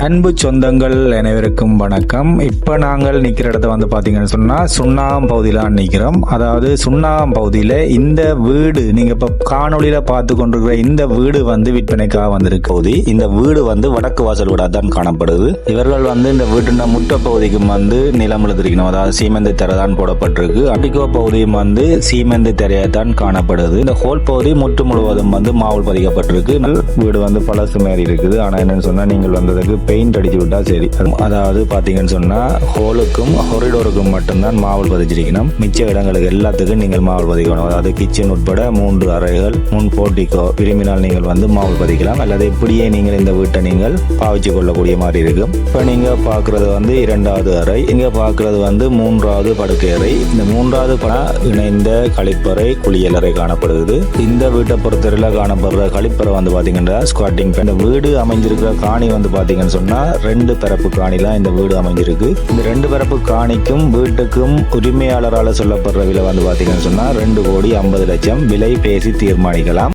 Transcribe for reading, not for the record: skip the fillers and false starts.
அன்பு சொந்தங்கள் அனைவருக்கும் வணக்கம். இப்போ நாங்கள் நிற்கிற இடத்த வந்து பார்த்தீங்கன்னு சொன்னால் சுண்ணாகம் பகுதியில் நிற்கிறோம். அதாவது சுண்ணாகம் பகுதியில் இந்த வீடு நீங்கள் இப்போ காணொலியில் பார்த்து கொண்டிருக்கிற இந்த வீடு வந்து விற்பனைக்காக வந்திருக்கு பகுதி. இந்த வீடு வந்து வடக்கு வாசல் வீடாக தான் காணப்படுது. இவர்கள் வந்து இந்த வீட்டின் முட்டை பகுதிக்கும் வந்து நிலம் எழுதிருக்கணும். அதாவது சீமெந்து தரை தான் போடப்பட்டிருக்கு. அடிக்கோ பகுதியும் வந்து சீமெந்து தரையாக தான் காணப்படுது. இந்த ஹோல் பகுதி முற்று முழுவதும் வந்து மாவுள் பதிக்கப்பட்டிருக்கு. வீடு வந்து பழசு மாதிரி இருக்குது. ஆனால் என்னன்னு சொன்னால் நீங்கள் வந்ததுக்கு பெயிண்ட் அடிச்சு விட்டா சரி. அதாவது பாத்தீங்கன்னு சொன்னா ஹோலுக்கும் ஹொரிடோருக்கும் மட்டும்தான் மாவல் பதிச்சிருக்கணும். மிச்ச இடங்களுக்கு எல்லாத்துக்கும் நீங்கள் மாவல் பதிக்கணும். அதாவது கிச்சன் உட்பட 3 அறைகள், முன் போர்ட்டிக்கோ விரும்பினால் நீங்கள் வந்து மாவல் பதிக்கலாம். அல்லது இப்படியே நீங்கள் இந்த வீட்டை நீங்கள் பாவிச்சு கொள்ளக்கூடிய மாதிரி இருக்கும். இப்ப நீங்க பாக்குறது வந்து 2வது அறை, இங்க பாக்குறது வந்து 3வது படுக்கை அறை. இந்த 3வது இணைந்த கழிப்பறை குளியலறை காணப்படுது. இந்த வீட்டை பொறுத்தவரையில காணப்படுற கழிப்பறை வந்து பாத்தீங்கன்னா ஸ்குவாட்டிங். இந்த வீடு அமைஞ்சிருக்கிற காணி வந்து பாத்தீங்கன்னு சொன்னா 2 பரப்பு காணிலாம் இந்த வீடு அமைஞ்சிருக்கு. இந்த 2 பரப்பு காணிக்கும் வீட்டுக்கும் உரிமையாளரால் சொல்லப்படுற விலை வந்து பாத்தீங்கன்னு சொன்னா 2,50,00,000 விலை பேசி தீர்மானிக்கலாம்.